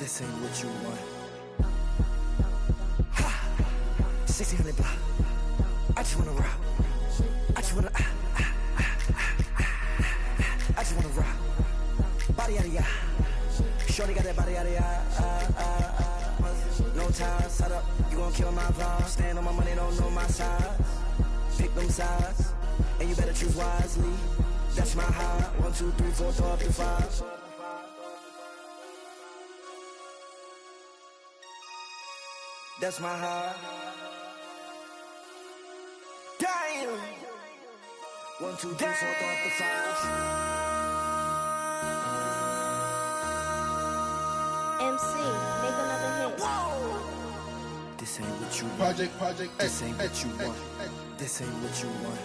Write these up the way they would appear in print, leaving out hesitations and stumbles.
This ain't what you want. Ha! 1600 block. I just wanna rock. I just wanna I just wanna rock. Body out of ya. Shorty got that body out of ya. No time, set up. You gon' kill my vibe. Stand on my money, don't know my size. Pick them sides, and you better choose wisely. That's my high. 1, 2, 3, 4, throw up to 5. That's my high. Damn. 1, 2, 3, 4, throw up to 5. MC, make another hit. Whoa. This ain't what you want. Project. This ain't what you want. This ain't what you want.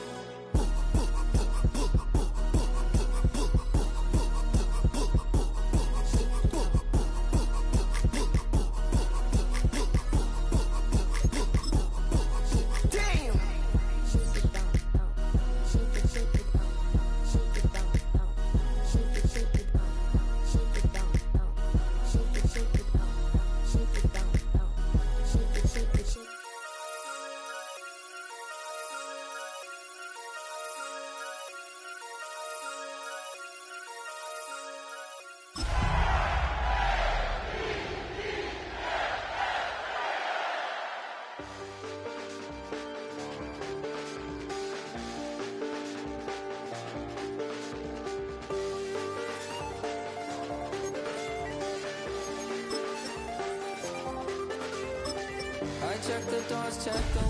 Check the doors, check the...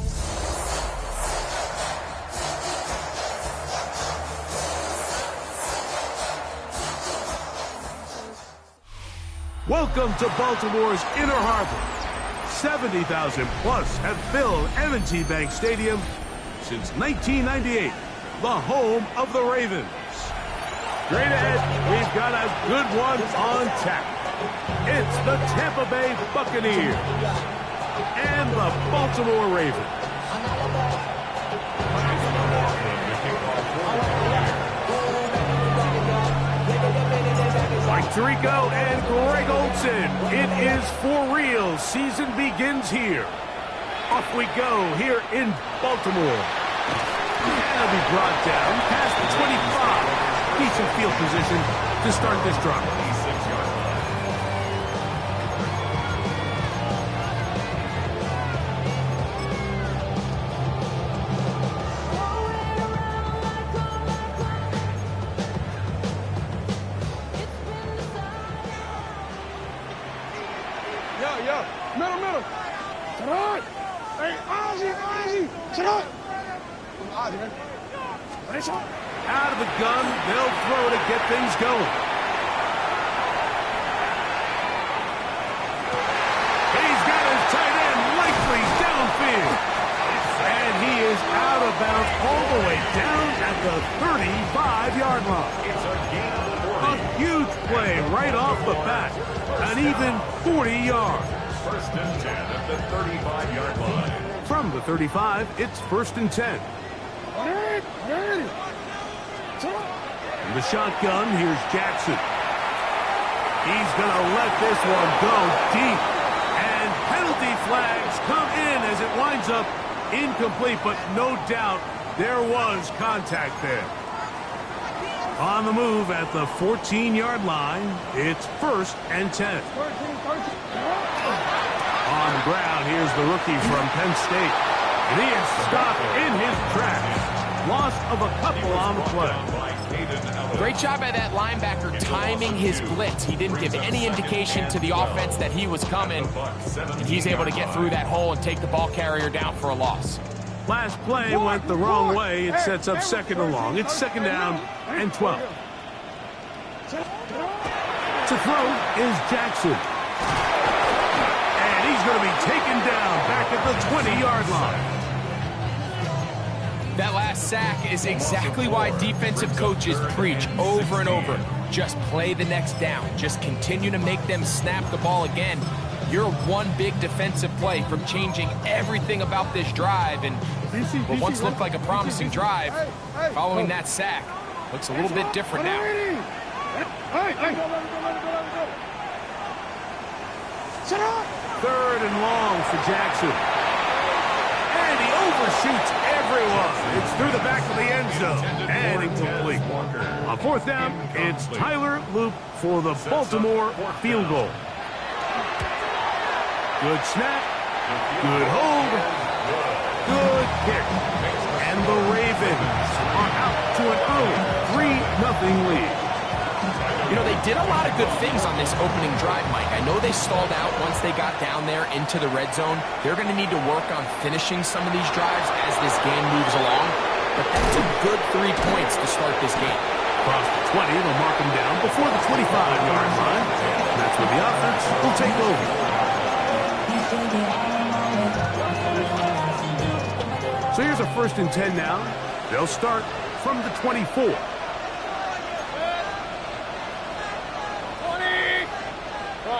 Welcome to Baltimore's Inner Harbor. 70,000 plus have filled M&T Bank Stadium since 1998, the home of the Ravens. Straight ahead, we've got a good one on tap. It's the Tampa Bay Buccaneers and the Baltimore Ravens. Mike Tirico and Greg Olsen. It is for real. Season begins here. Off we go here in Baltimore. And it'll be brought down past the 25. Decent field position to start this drive. Middle. Sit on. Hey, Ozzy. Sit on. Ozzy, man. Out of the gun, they'll throw to get things going. He's got his tight end likely downfield. And he is out of bounds all the way down at the 35-yard line. A huge play right off the bat. An even 40 yards. First and 10 at the 35-yard line. From the 35, it's 1st and 10. In the shotgun, here's Jackson. He's going to let this one go deep. And penalty flags come in as it winds up incomplete, but no doubt there was contact there. On the move at the 14-yard line, it's 1st and 10. On the ground, here's the rookie from Penn State. And he is stopped in his tracks. Loss of a couple on the play. Great job by that linebacker timing his blitz. He didn't give any indication to the offense that he was coming. And he's able to get through that hole and take the ball carrier down for a loss. Last play went the wrong way. It sets up 2nd and long. It's 2nd down and 12. To throw is Jackson. And he's going to be taken down back at the 20-yard line. That last sack is exactly why defensive coaches preach over and over. Just play the next down. Just continue to make them snap the ball again. You're one big defensive play from changing everything about this drive. And what once looked like a promising drive, following that sack, looks a little bit different now. Third and long for Jackson. And he overshoots everyone. It's through the back of the end zone and incomplete. On fourth down, it's Tyler Loop for the Baltimore field goal. Good snap, good hold, good kick. And the Ravens are out to an early 3-0 lead. You know, they did a lot of good things on this opening drive, Mike. I know they stalled out once they got down there into the red zone. They're going to need to work on finishing some of these drives as this game moves along. But that's a good 3 points to start this game. Across the 20, they'll mark him down before the 25-yard line. That's where the offense will take over. So here's a 1st and 10 now. They'll start from the 24.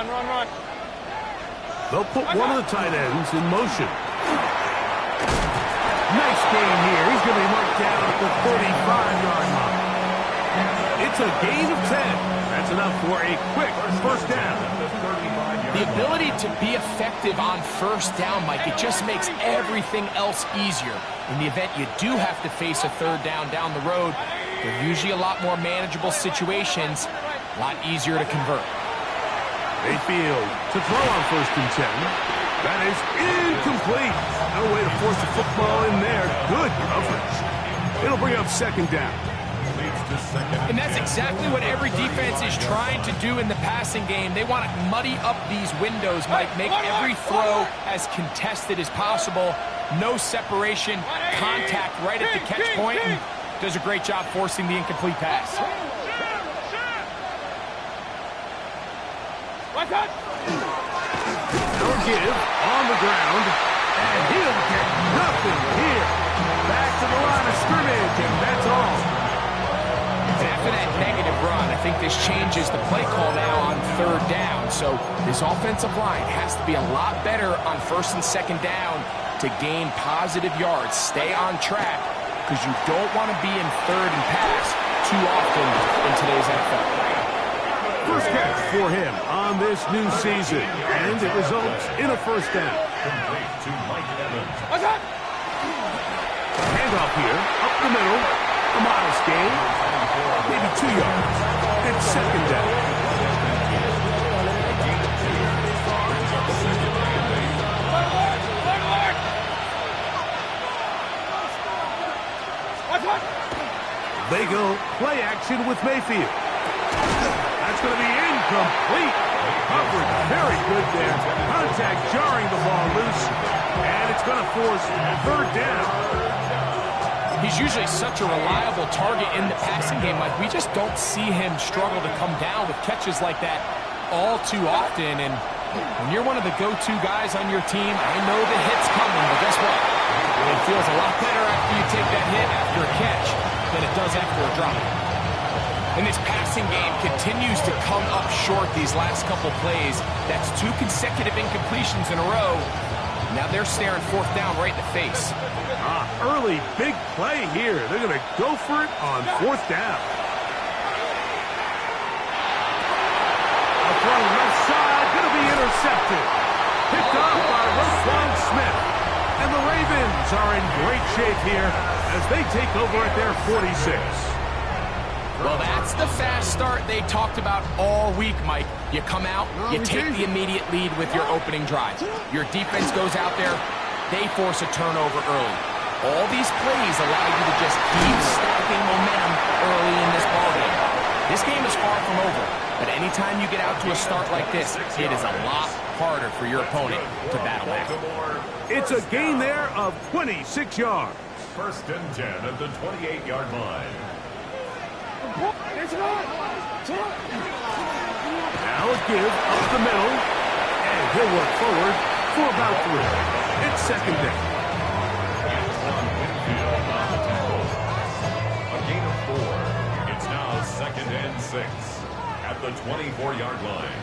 Run. They'll put one of the tight ends in motion. Nice game here. He's going to be marked down at the 35-yard line. It's a gain of 10. That's enough for a quick first down. The ability to be effective on first down, Mike, it just makes everything else easier. In the event you do have to face a third down the road, they're usually a lot more manageable situations, a lot easier to convert. Mayfield to throw on 1st and 10. That is incomplete. No way to force the football in there. Good coverage. It'll bring up 2nd down. And that's exactly what every defense is trying to do in the passing game. They want to muddy up these windows, Mike, make every throw as contested as possible. No separation, contact right at the catch point, and does a great job forcing the incomplete pass. They'll give on the ground, and he'll get nothing here. Back to the line of scrimmage, and that's all. And after that negative run, I think this changes the play call now on 3rd down. So this offensive line has to be a lot better on 1st and 2nd down to gain positive yards. Stay on track, because you don't want to be in 3rd and pass too often in today's NFL. First catch for him on this new season, and it results in a first down. Handoff here, up the middle, a modest gain, maybe 2 yards. It's 2nd down. They go play action with Mayfield. That's going to be incomplete. Coverage very good there. Contact jarring the ball loose. And it's going to force 3rd down. He's usually such a reliable target in the passing game. Like, we just don't see him struggle to come down with catches like that all too often. And when you're one of the go-to guys on your team, I know the hit's coming, but guess what? It feels a lot better after you take that hit after a catch than it does after a drop. And this passing game continues to come up short these last couple plays. That's 2 consecutive incompletions in a row. Now they're staring 4th down right in the face. Early big play here. They're going to go for it on 4th down. A throw left side, going to be intercepted. Picked off by Roquan Smith. And the Ravens are in great shape here as they take over at their 46. Well, that's the fast start they talked about all week, Mike. You come out, you take the immediate lead with your opening drive. Your defense goes out there, they force a turnover early. All these plays allow you to just keep stacking momentum early in this ballgame. This game is far from over, but anytime you get out to a start like this, it is a lot harder for your opponent to battle back. It's a gain there of 26 yards. 1st and 10 at the 28-yard line. Now a give up the middle, and he'll work forward for about 3. It's 2nd down. A gain of 4. It's now 2nd and 6 at the 24-yard line.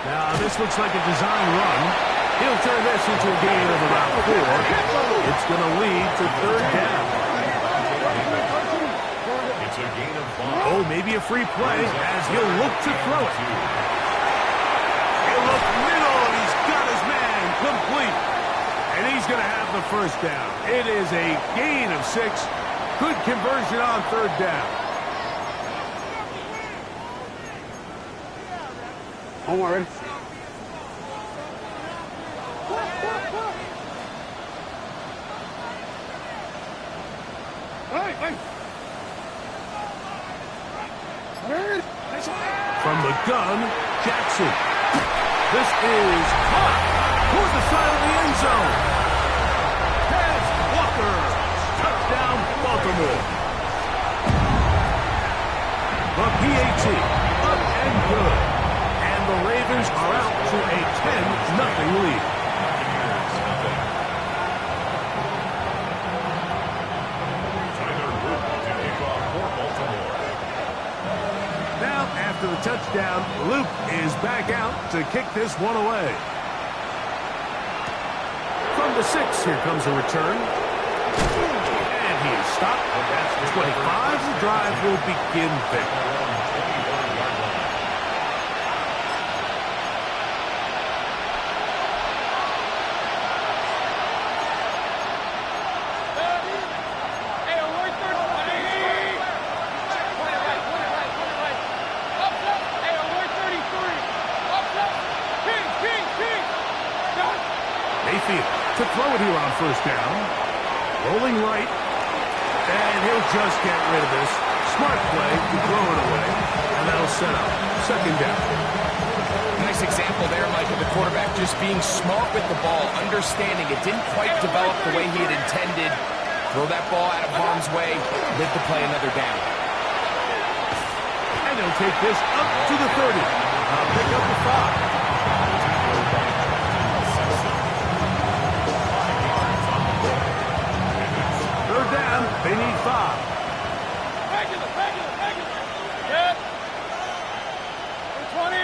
Now this looks like a design run. He'll turn this into a gain of about 4. It's going to lead to 3rd down. It's a gain of 5. Oh, maybe a free play as he'll look to throw it. They look middle, and he's got his man complete. And he's going to have the first down. It is a gain of 6. Good conversion on third down. Omar, ready? From the gun, Jackson. This is caught toward the side of the end zone. Pass Walker. Touchdown, Baltimore. The PAT, up and good. And the Ravens are out to a 10-0 lead. After the touchdown, Luke is back out to kick this one away. From the 6, here comes a return. And he is stopped. That's 25. The drive will begin there. To throw it here on first down. Rolling right. And he'll just get rid of this. Smart play to throw it away. And that'll set up second down. Nice example there, Mike, of the quarterback just being smart with the ball, understanding it didn't quite develop the way he had intended. Throw that ball out of harm's way, live to play another down. And they'll take this up to the 30. Pick up the 5. They need 5. Yep. 20.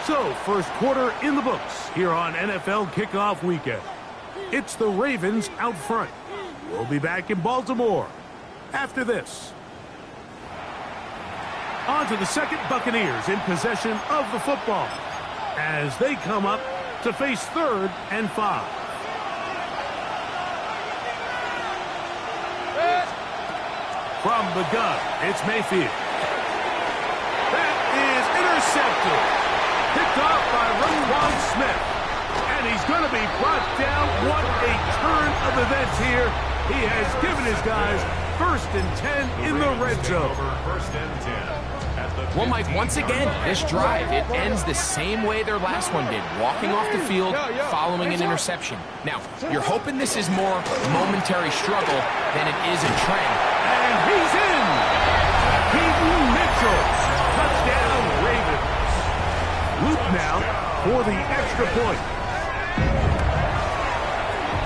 So, first quarter in the books here on NFL Kickoff Weekend. It's the Ravens out front. We'll be back in Baltimore after this. On to the second, Buccaneers in possession of the football as they come up to face 3rd and 5. From the gun, it's Mayfield. That is intercepted. Picked off by Roquan Smith. And he's going to be brought down. What a turn of events here. He has given his guys 1st and 10 in the red zone. Well, Mike, once again, this drive, it ends the same way their last one did. Walking off the field, following an interception. Now, you're hoping this is more momentary struggle than it is a trend. And he's in! Keaton Mitchell. Touchdown, Ravens. Luke now for the extra point.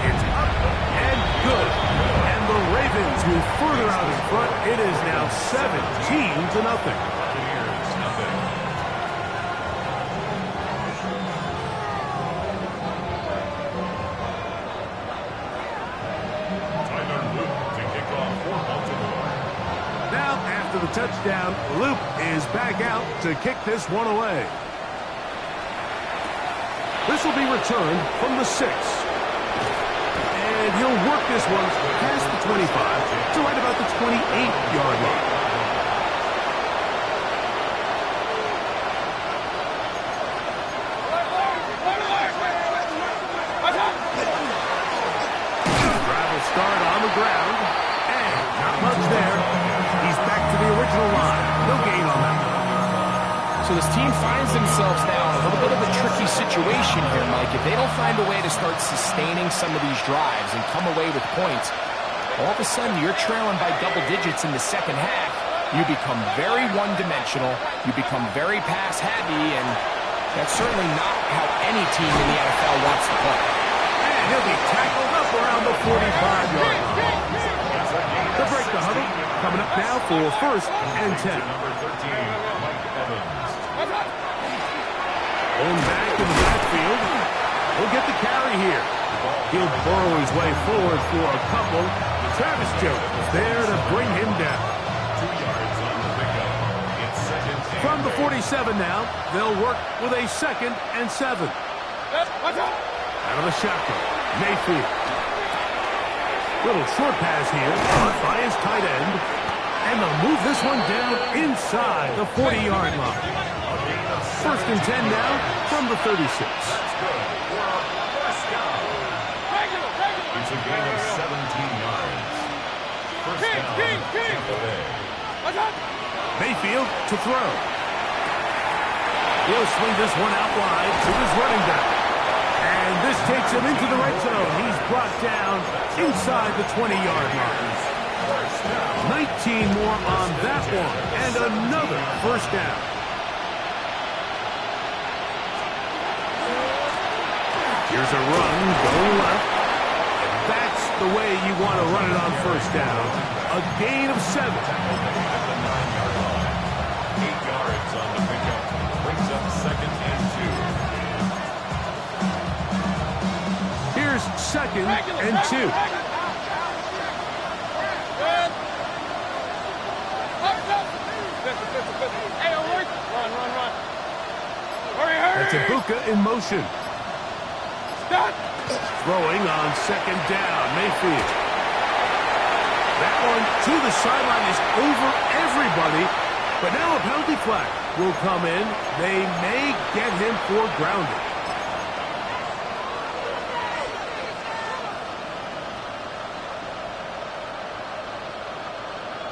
It's up and good. And the Ravens move further out in front. It is now 17-0. The touchdown, Luke is back out to kick this one away. This will be returned from the 6. And he'll work this one past the 25 to right about the 28-yard line. Drive will start on the ground. And not much there. He's back to the original line. No gain on that. So this team finds themselves now in a little bit of a tricky situation here, Mike. If they don't find a way to start sustaining some of these drives and come away with points, all of a sudden you're trailing by double digits in the second half. You become very one-dimensional. You become very pass-happy, and that's certainly not how any team in the NFL wants to play. And he'll be tackled up around the 45-yard line. To break the huddle, coming up now for 1st and 10. Going back in the backfield. He'll get the carry here. He'll burrow his way forward for a couple. Travis Jones there to bring him down. 2 yards on the pickup. It's 2nd and From the 47 now, they'll work with a 2nd and 7. Out of the shotgun, Mayfield. Little short pass here, caught by his tight end. And they'll move this one down inside the 40-yard line. 1st and 10 now from the 36. It's a gain of 17 yards. First down, Tampa Bay. Mayfield to throw. He'll swing this one out wide to his running back. And this takes him into the red zone. He's brought down inside the 20-yard line. 19 more on that one. And another first down. Here's a run going left. That's the way you want to run it on first down. A gain of 7. At the 9-yard line. 8 yards on the pickup. Brings up 2nd and 2. Here's 2nd and 2. That's a Bucs in motion. Throwing on 2nd down, Mayfield. That one to the sideline is over everybody. But now a penalty flag will come in. They may get him for grounding.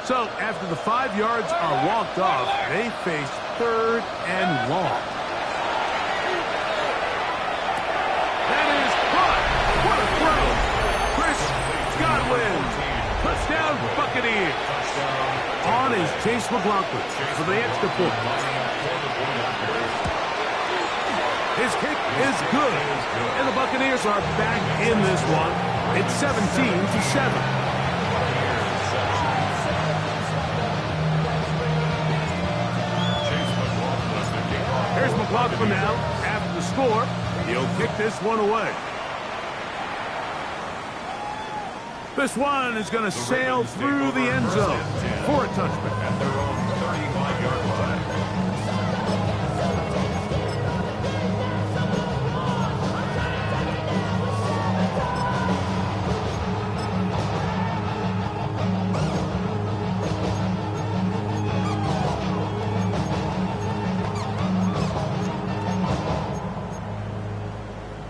So after the 5 yards are walked off, they face 3rd and long. That is caught. What a throw. Chris Godwin. Touchdown Buccaneers. On is Chase McLaughlin for the extra point. His kick is good. And the Buccaneers are back in this one. It's 17-7. Here's McLaughlin now. After the score, he'll kick this one away. This one is going to sail through the end zone for a touchback. At their own 35-yard line.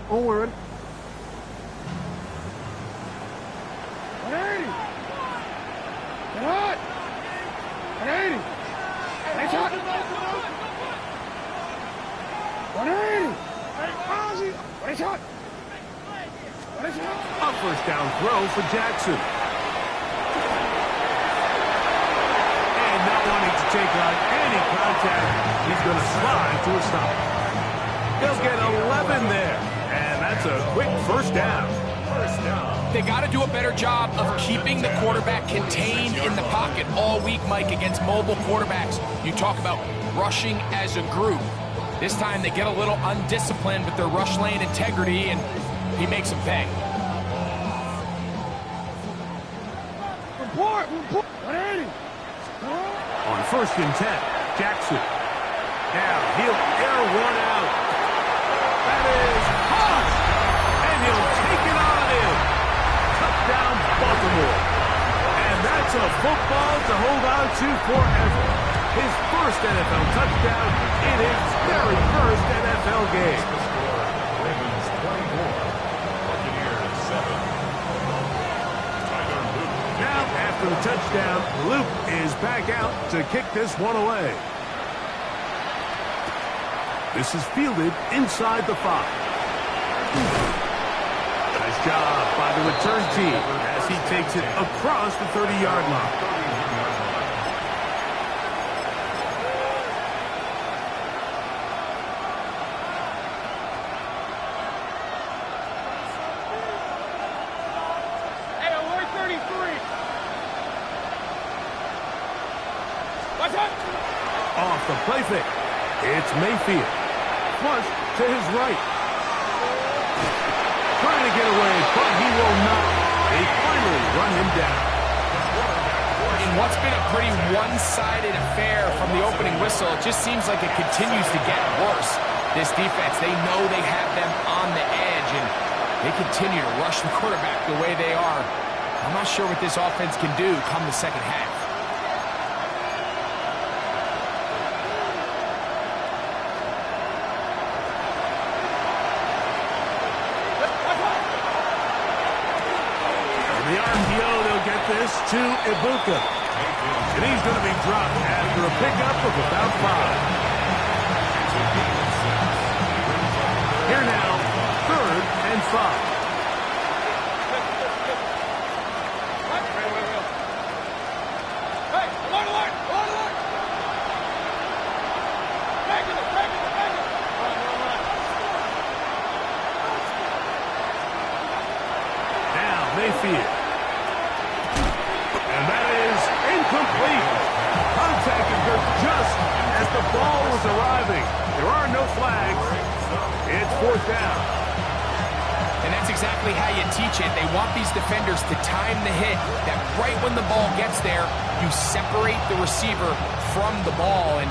Oh, we're ready. 180. Get hot. 180. Nice hot. 180. What is hot? What is hot? A first down throw for Jackson. And not wanting to take on any contact, he's going to slide to a stop. They'll get 11 there. And that's a quick first down. They got to do a better job of keeping the quarterback contained in the pocket all week, Mike, against mobile quarterbacks. You talk about rushing as a group. This time they get a little undisciplined with their rush lane integrity, and he makes them pay. Report. 180. On 1st and 10, Jackson. Now he'll air one out. That is hot. And he'll take it on in. Touchdown, Baltimore. And that's a football to hold on to forever. His first NFL touchdown in his very first NFL game. Ravens 24, Buccaneers 7. Now, after the touchdown, Luke is back out to kick this one away. This is fielded inside the 5. Nice job by the return team as he takes it across the 30-yard line. Off the play fake. It's Mayfield. Flush to his right. Trying to get away, but he will not. They finally run him down. in what's been a pretty one-sided affair from the opening whistle, it just seems like it continues to get worse. This defense, they know they have them on the edge, and they continue to rush the quarterback the way they are. I'm not sure what this offense can do come the second half. The RPO, they'll get this to Ibuka. And he's going to be dropped after a pickup of about 5. Here now, 3rd and 5. Now, Mayfield. And that is incomplete. Contact occurred just as the ball was arriving. There are no flags. It's 4th down. And that's exactly how you teach it. They want these defenders to time the hit, that right when the ball gets there, you separate the receiver from the ball. And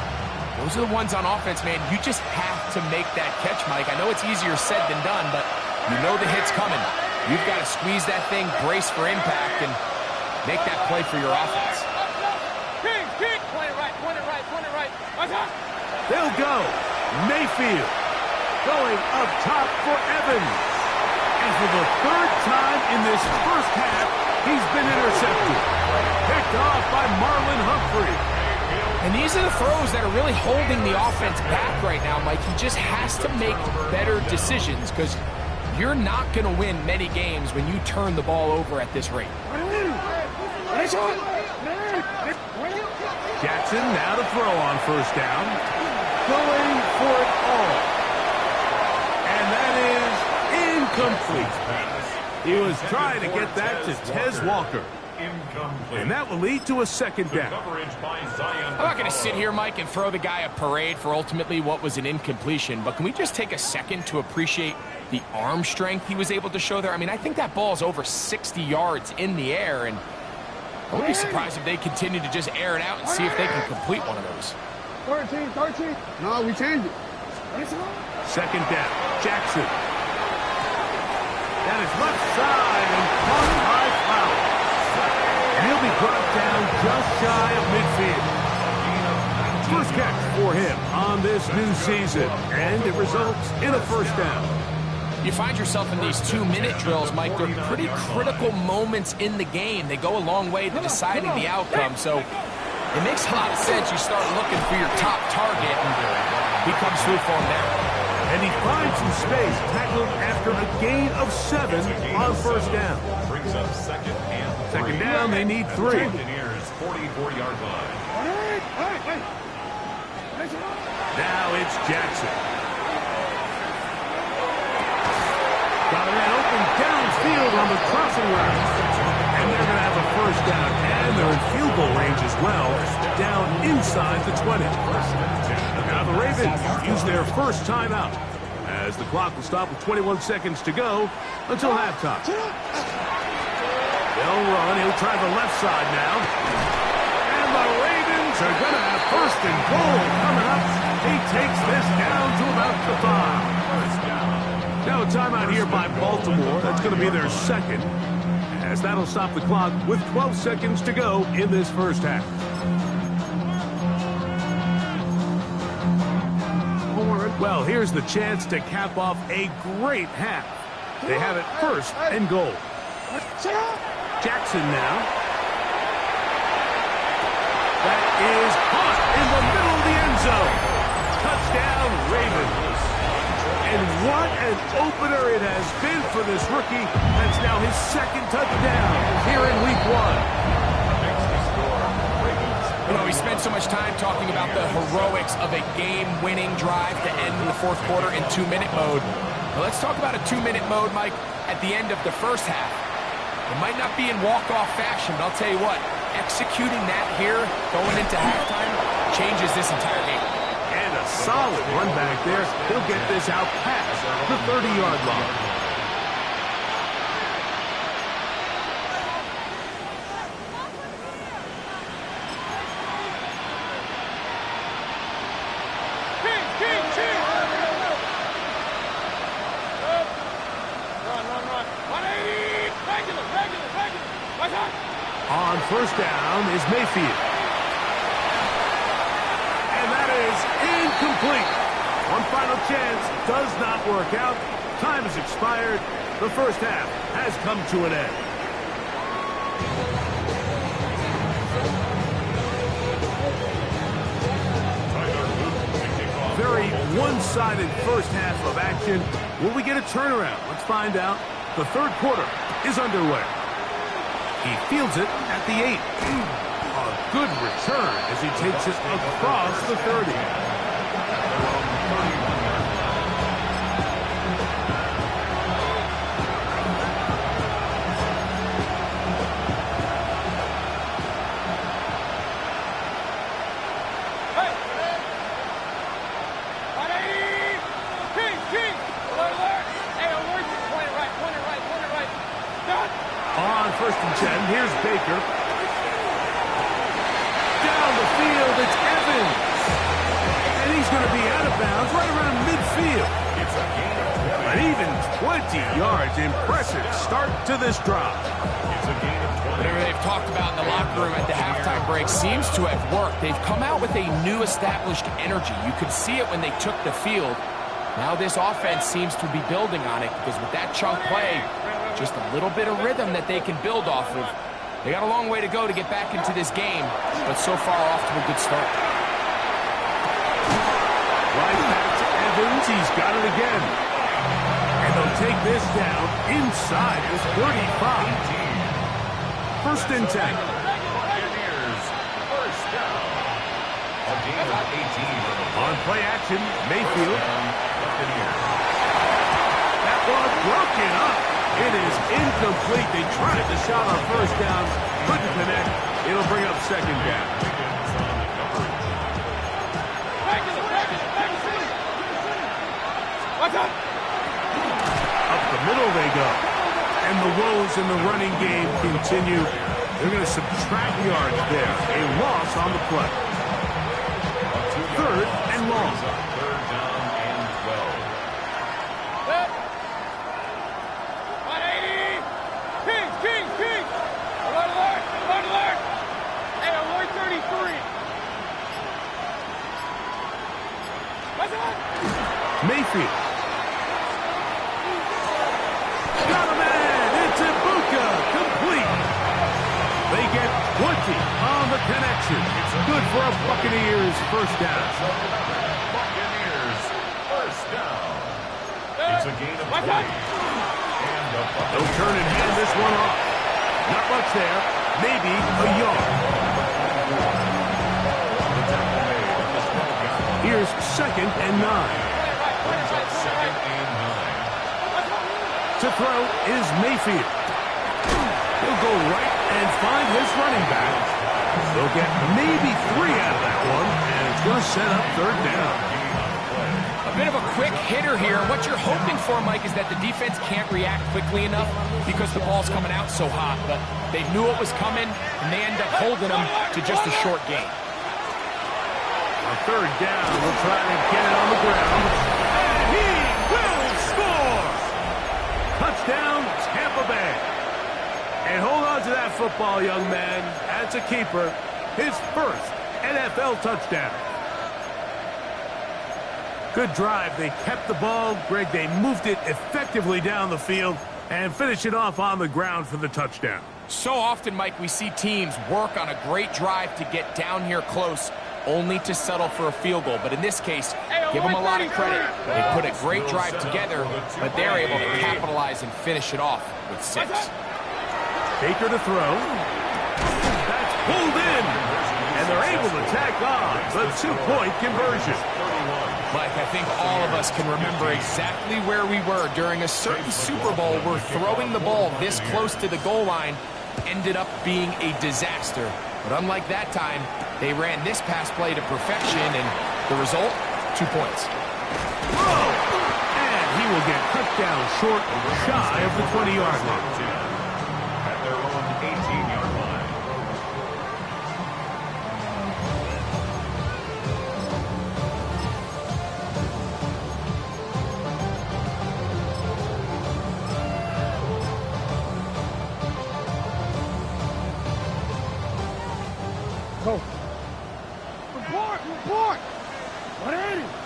those are the ones on offense, man. You just have to make that catch, Mike. I know it's easier said than done, but you know the hit's coming. You've got to squeeze that thing, brace for impact, and make that play for your offense. They'll go. Mayfield going up top for Evans. And for the 3rd time in this first half, he's been intercepted. Picked off by Marlon Humphrey. And these are the throws that are really holding the offense back right now, Mike. He just has to make better decisions because you're not going to win many games when you turn the ball over at this rate. Jackson now to throw on 1st down. Going for it all. And that is incomplete. He was trying to get that to Tez Walker. And that will lead to a 2nd down. I'm not going to sit here, Mike, and throw the guy a parade for ultimately what was an incompletion, but can we just take a second to appreciate the arm strength he was able to show there? I mean, I think that ball is over 60 yards in the air, and I wouldn't be surprised if they continue to just air it out and see if they can complete one of those. 13. No, we changed it. 2nd down. Jackson. That is left side and caught by Fowler. He'll be brought down just shy of midfield. First catch for him on this new season, and it results in a 1st down. You find yourself in these 2-minute drills, Mike. They're pretty critical moments in the game. They go a long way to deciding the outcome, so it makes a lot of sense. You start looking for your top target, and he comes through for him there. And he finds some space, tackled after a gain of 7 on 1st down. Brings up 2nd and 3. 2nd down, they need 3. Buccaneers 44-yard line. Now it's Jackson. Got a man open downfield on the crossing route. And they're going to have a 1st down, and they're in field goal range as well, down inside the 20. Now the Ravens use their 1st timeout, as the clock will stop with 21 seconds to go until halftime. They'll run. He'll try the left side now. And the Ravens are going to have 1st and goal coming up. He takes this down to about the 5. Now a timeout here by Baltimore. That's going to be their 2nd, as that'll stop the clock with 12 seconds to go in this 1st half. Well, here's the chance to cap off a great half. They have it 1st and goal. Jackson now. That is caught in the middle of the end zone. Touchdown, Ravens. And what an opener it has been for this rookie. That's now his 2nd touchdown here in week 1. You know, we spent so much time talking about the heroics of a game-winning drive to end the 4th quarter in 2-minute mode. Well, let's talk about a 2-minute mode, Mike, at the end of the 1st half. It might not be in walk-off fashion, but I'll tell you what, executing that here, going into halftime, changes this entire game. And a solid run back there. He'll get this out past the 30-yard line. first down is Mayfield. And that is incomplete. One final chance does not work out. Time has expired. The first half has come to an end. Very one-sided first half of action. Will we get a turnaround? Let's find out. The third quarter is underway. He fields it at the 8. A good return as he takes it across the 30. On first and 10, here's Baker. Down the field, it's Evans. And he's going to be out of bounds right around midfield. It's a gain of 20. An even 20 yards. Impressive start to this drive. It's a gain of 20. Whatever they've talked about in the locker room at the halftime break seems to have worked. They've come out with a new established energy. You could see it when they took the field. Now this offense seems to be building on it because with that chunk play, just a little bit of rhythm that they can build off of. They got a long way to go to get back into this game, but so far off to a good start. Right back to Evans. He's got it again. And they'll take this down inside the 35. First and 10. Buccaneers, first down. A gain of 18. On play action, Mayfield. Buccaneers. That one broken up. It is incomplete. They tried the shot on first down. Couldn't connect. It'll bring up second down. Up the middle they go. And the woes in the running game continue. They're going to subtract yards there. A loss on the play. Third and long. Third down and 12. Mayfield. Got a man. It's Ibuka. Complete. They get 20 on the connection. It's good for a Buccaneers first down. Buccaneers, first down. It's a gain of 20. And the They'll turn and hand this one off. Not much there. Maybe a yard. Here's second and 9. Second and 9. To throw is Mayfield. He'll go right and find his running back. They'll get maybe 3 out of that one, and it's going to set up third down. A bit of a quick hitter here. What you're hoping for, Mike, is that the defense can't react quickly enough because the ball's coming out so hot. But they knew it was coming, and they end up holding them to just a short gain. On third down, we'll try to get it on the ground. And he will score! Touchdown, Tampa Bay. And hold on to that football, young man. That's a keeper. His first NFL touchdown. Good drive. They kept the ball. Greg, they moved it effectively down the field and finished it off on the ground for the touchdown. So often, Mike, we see teams work on a great drive to get down here close, only to settle for a field goal. But in this case, give them a lot of credit. They put a great drive together, but they're able to capitalize and finish it off with 6. Baker to throw. That's pulled in. And they're able to tack on the 2-point conversion. Mike, I think all of us can remember exactly where we were during a certain Super Bowl where throwing the ball this close to the goal line ended up being a disaster. But unlike that time, they ran this pass play to perfection, and the result, 2 points. Whoa! And he will get cut down short, shy of the 20-yard line. At their own 18-yard line.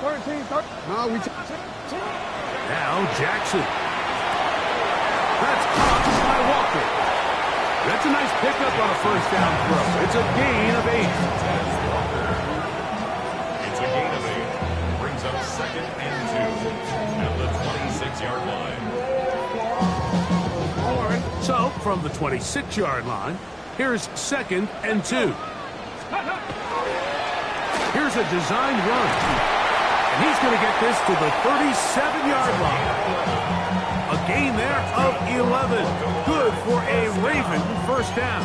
13. No, we Now Jackson. That's caught by Walker. That's a nice pickup on a first down throw. It's a gain of 8. It's a gain of 8. Brings up 2nd and 2 at the 26-yard line. So, from the 26-yard line, here's 2nd and 2. Here's a designed run. And he's going to get this to the 37-yard line. A gain there of 11. Good for a Raven first down.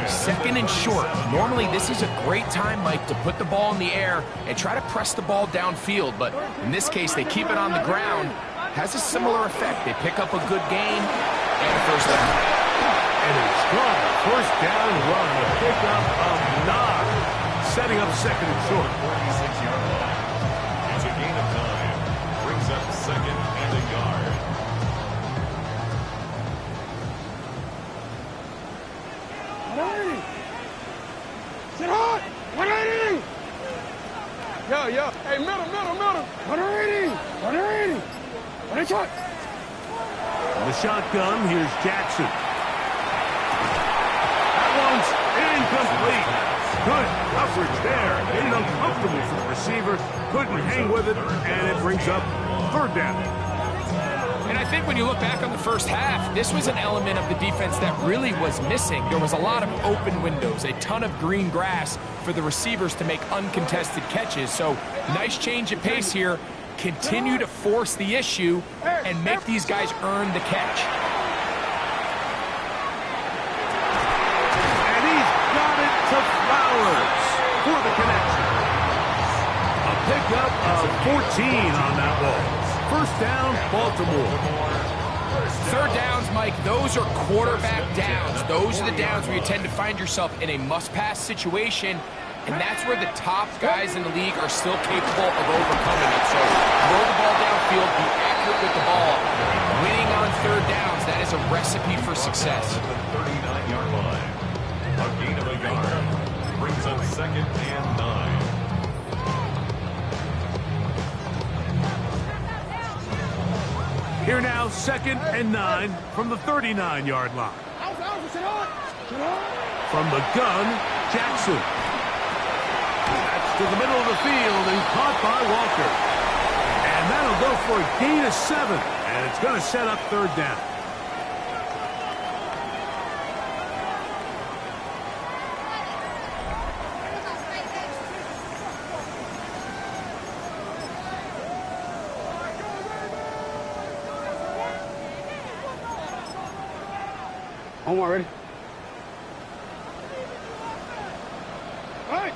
2nd and short. Normally, this is a great time, Mike, to put the ball in the air and try to press the ball downfield. But in this case, they keep it on the ground. Has a similar effect. They pick up a good gain and a first down. And a strong first down run. A pickup of 9. Setting up 2nd and short. 46-yard line. It's a gain of 9. Brings up 2nd and a yard. Sit hard! 180! Yo. Hey, middle. 180! 180! What a shot! In the shotgun, here's Jackson. That one's incomplete. Good coverage there. Made it uncomfortable for the receiver. Couldn't hang with it, and it brings up 3rd down. And I think when you look back on the first half, this was an element of the defense that really was missing. There was a lot of open windows, a ton of green grass for the receivers to make uncontested catches. So nice change of pace here. Continue to force the issue and make these guys earn the catch. And he's got it to Flowers for the connection. A pickup of 14 on that ball. First down, Baltimore. 3rd downs, Mike, those are quarterback downs. Those are the downs where you tend to find yourself in a must-pass situation, and that's where the top guys in the league are still capable of overcoming it. So throw the ball downfield, be accurate with the ball. Winning on 3rd downs, that is a recipe for success. The 39-yard line. A gain of a yard. Brings up 2nd and 9. Here now, 2nd and 9 from the 39-yard line. From the gun, Jackson. That's to the middle of the field and caught by Walker. And that'll go for a gain of 7. And it's going to set up 3rd down. Omar, ready? Hey!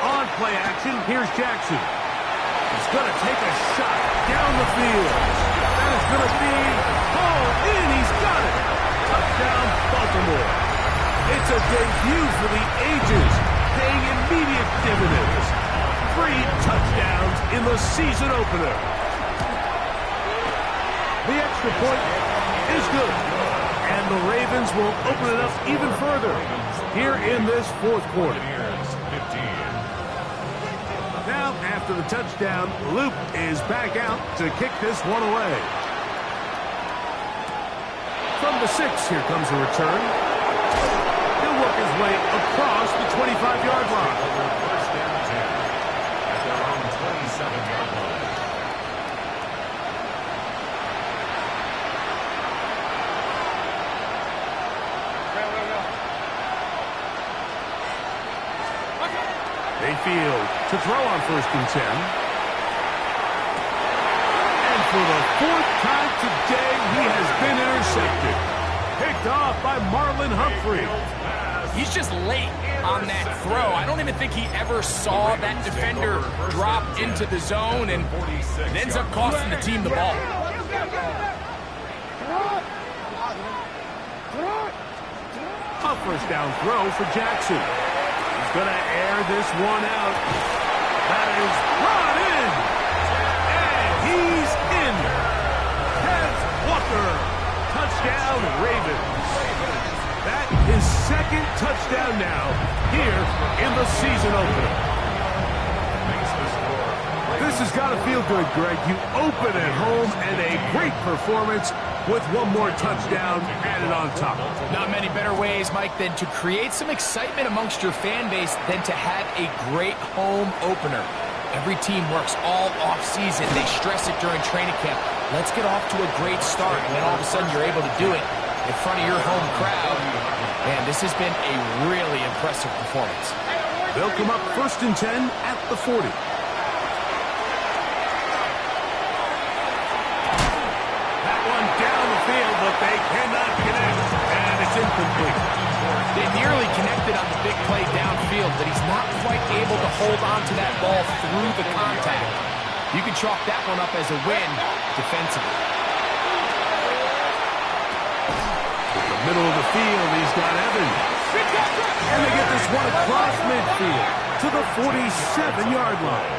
On play action, here's Jackson. He's going to take a shot down the field. That is going to be hauled in. He's got it. Touchdown, Baltimore. It's a debut for the ages, paying immediate dividends. 3 touchdowns in the season opener. The extra point is good. And the Ravens will open it up even further here in this 4th quarter. Now, after the touchdown, Luke is back out to kick this one away. From the 6, here comes a return. He'll work his way across the 25-yard line. Mayfield to throw on 1st and 10. And for the 4th time today, he has been intercepted. Picked off by Marlon Humphrey. He's just late on that throw. I don't even think he ever saw that defender drop into the zone, and it ends up costing the team the ball. A first down throw for Jackson. He's going to air this one out. That is brought in. And he's in. Heads Walker. Touchdown, Ravens. second touchdown now here in the season opener. This has got to feel good, Greg. You open at home and a great performance with one more touchdown added on top. Not many better ways, Mike, than to create some excitement amongst your fan base than to have a great home opener. Every team works all off-season. They stress it during training camp. Let's get off to a great start, and then all of a sudden you're able to do it in front of your home crowd. Man, this has been a really impressive performance. They'll come up 1st and 10 at the 40. That one down the field, but they cannot connect, and it's incomplete. They nearly connected on the big play downfield, but he's not quite able to hold on to that ball through the contact. You can chalk that one up as a win defensively. In the middle of the field, he's got Evans. And they get this one across midfield to the 47-yard line.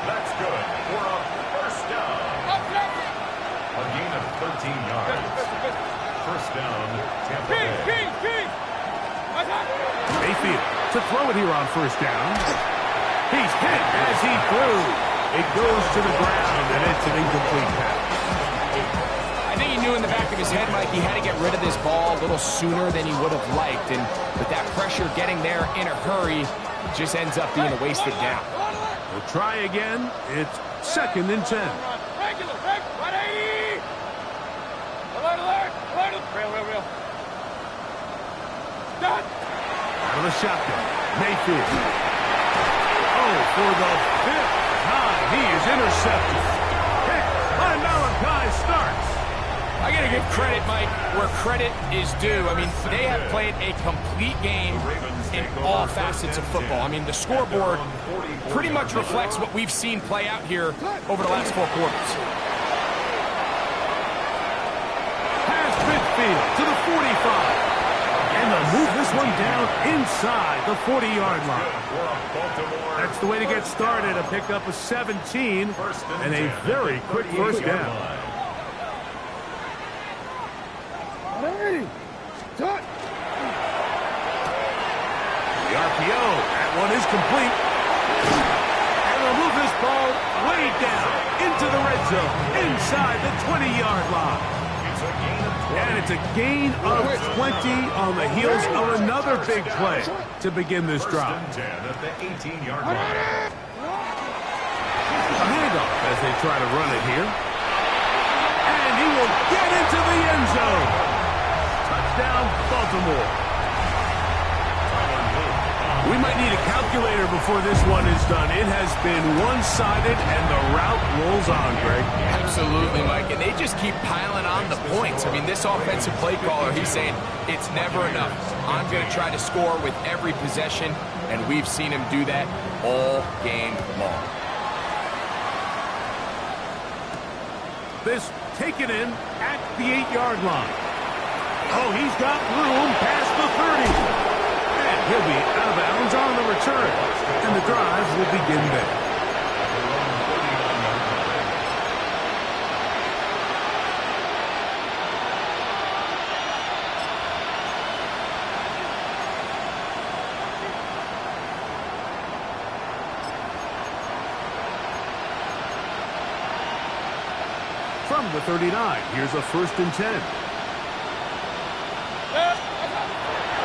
That's good for a first down. A gain of 13 yards. First down, Tampa Bay. Mayfield to throw it here on 1st down. He's hit as he threw. It goes to the ground, and it's an incomplete pass. I think he knew in the back of his head, Mike, he had to get rid of this ball a little sooner than he would have liked. And with that pressure getting there in a hurry, it just ends up being a wasted down. We'll try again. It's 2nd and 10. Out of the shotgun, Mayfield. Oh, for the 5th time, he is intercepted. Picked by Malachi Starks. I got to give credit, Mike, where credit is due. I mean, they have played a complete game in all facets of football. I mean, the scoreboard pretty much reflects what we've seen play out here over the last 4 quarters. Past midfield to the 45. And they'll move this one down inside the 40-yard line. That's the way to get started, a pickup of 17 and a very quick first down. Ready. Touch. The RPO, that one is complete. And they'll move this ball way down into the red zone, inside the 20-yard line. And it's a gain of 20 on the heels of another big play to begin this drive. At the 18-yard line. A handoff as they try to run it here. And he will get into the end zone. Touchdown, Baltimore. We might need a calculator before this one is done. It has been one-sided, and the route rolls on, Greg. Absolutely, Mike, and they just keep piling on the points. I mean, this offensive play caller, he's saying it's never enough. I'm going to try to score with every possession, and we've seen him do that all game long. This taken in at the 8-yard line. Oh, he's got room past the 30. And he'll be out of bounds on the return. And the drive will begin there. From the 39, here's a 1st and 10.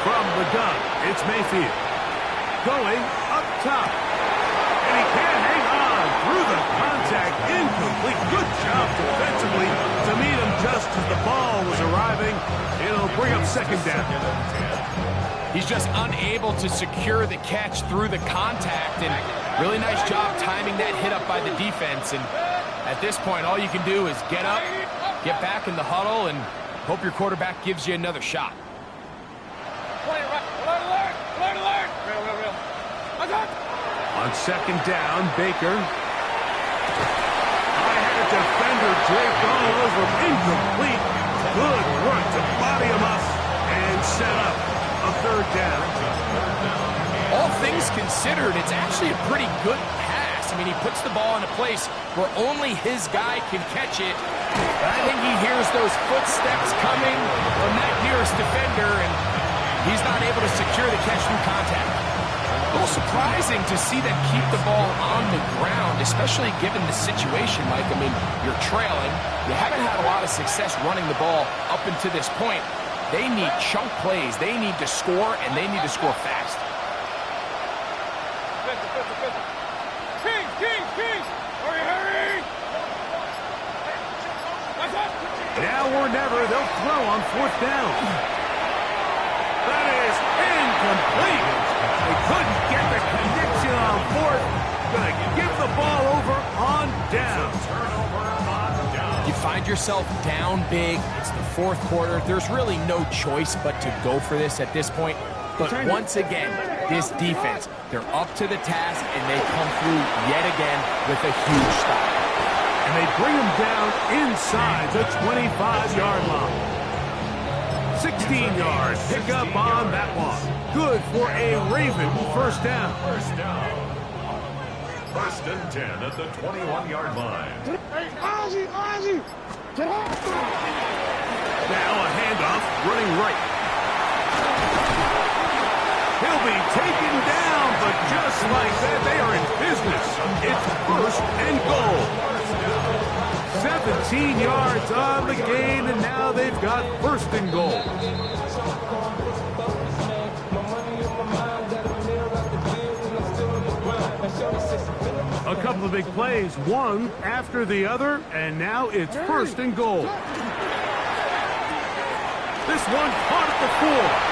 From the gun, it's Mayfield. Going up top. And he can't hang on through the contact. Incomplete. Good job defensively to meet him just as the ball was arriving. It'll bring up 2nd down. He's just unable to secure the catch through the contact, and really nice job timing that hit up by the defense. And at this point, all you can do is get up, get back in the huddle, and hope your quarterback gives you another shot. On 2nd down, Baker. I had a defender draped all over him. Incomplete. Good work to body him up and set up a 3rd down. All things considered, it's actually a pretty good pass. I mean, he puts the ball in a place where only his guy can catch it. But I think he hears those footsteps coming from that nearest defender, and He's not able to secure the catch through contact. A little surprising to see them keep the ball on the ground, especially given the situation, Mike. I mean, you're trailing. You haven't had a lot of success running the ball up until this point. They need chunk plays. They need to score, and they need to score fast. Kings! Hurry! Now or never, they'll throw on 4th down. That is incomplete. They couldn't get the connection on 4th. Gonna give the ball over on down. You find yourself down big. It's the 4th quarter. There's really no choice but to go for this at this point. But once again, this defense, they're up to the task, and they come through yet again with a huge stop. And they bring him down inside the 25-yard line. 16 yards pick up on that one. Good for a Raven first down. First and 10 at the 21-yard line. Hey, Ozzie! Get off! Now a handoff running right. He'll be taken down, but just like that, they are in business. It's 1st and goal. 17 yards on the gain, and now they've got 1st and goal. A couple of big plays, one after the other, and now it's 1st and goal. This one caught at the 4.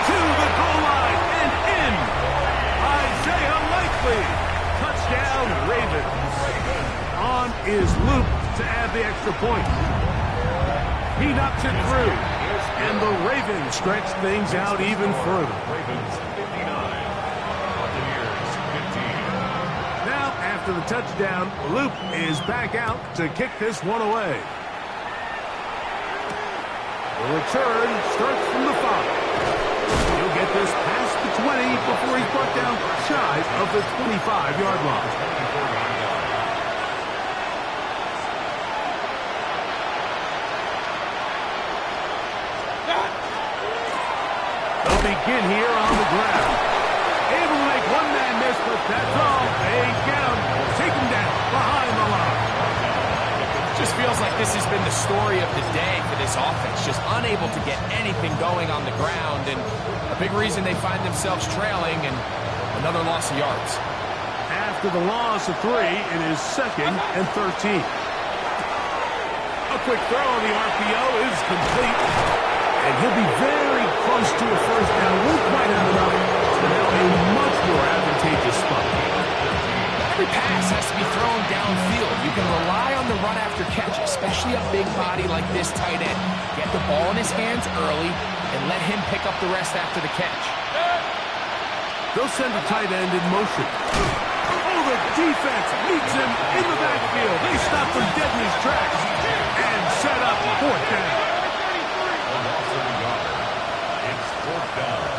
To the goal line and in. Isaiah Likely. Touchdown, Ravens. On is Luke to add the extra point. He knocks it through. And the Ravens stretch things out even further. Ravens 59. Buccaneers 15. Now, after the touchdown, Luke is back out to kick this one away. The return starts from the 5. He'll get this past the 20 before he's brought down shy of the 25-yard line. They'll begin here on the ground. Able to make one man miss, but that's all. They get him. Take him down behind the line. Just feels like this has been the story of the day for this offense. Just unable to get anything going on the ground, and a big reason they find themselves trailing and another loss of yards. After the loss of 3, it is 2nd and 13. A quick throw on the RPO is complete, and he'll be very close to a first down. Won't quite have enough. So now a much more advantageous spot. Every pass has to be thrown downfield. You can rely on the run after catch, especially a big body like this tight end. Get the ball in his hands early and let him pick up the rest after the catch. They'll send the tight end in motion. Oh, the defense meets him in the backfield. They stop him dead in his tracks and set up 4th down. It's 4th down.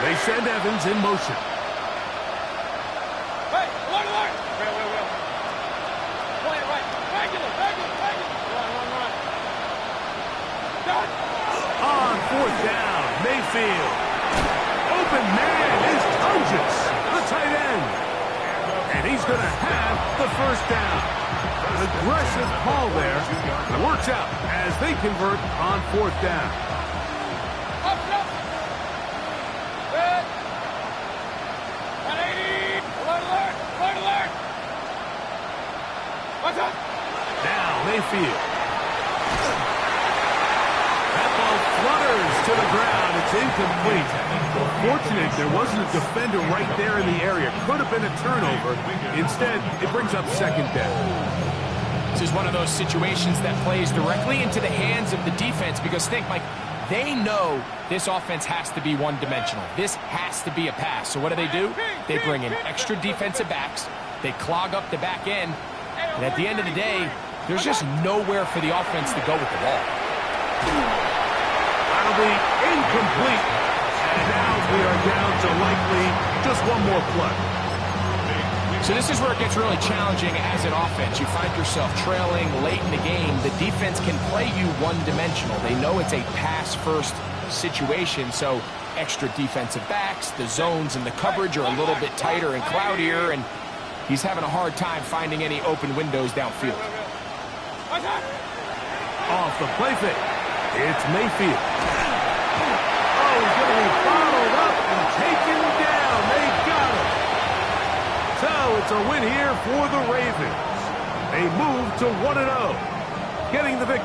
They send Evans in motion. Hey, alert! Will. Play it right. Regular. Run. Done. On 4th down, Mayfield. Open man is Tunges, the tight end. And he's going to have the first down. An aggressive call there. Works out as they convert on 4th down. Up. Good. 180. Alert. What's up? Now Mayfield. That ball flutters to the ground. It's incomplete. Fortunate there wasn't a defender right there in the area. Could have been a turnover. Instead, it brings up 2nd down. This is one of those situations that plays directly into the hands of the defense because think, Mike, they know this offense has to be one-dimensional. This has to be a pass. So what do? They bring in extra defensive backs. They clog up the back end. And at the end of the day, there's just nowhere for the offense to go with the ball. That'll be incomplete. And now we are down to likely just one more play. So this is where it gets really challenging as an offense. You find yourself trailing late in the game. The defense can play you one-dimensional. They know it's a pass-first situation, so extra defensive backs, the zones and the coverage are a little bit tighter and cloudier, and he's having a hard time finding any open windows downfield. Off the play fake. It's Mayfield. Oh, he's going to be followed up and taken down. They got him. So it's a win here for the Ravens. They move to 1-0, getting the victory.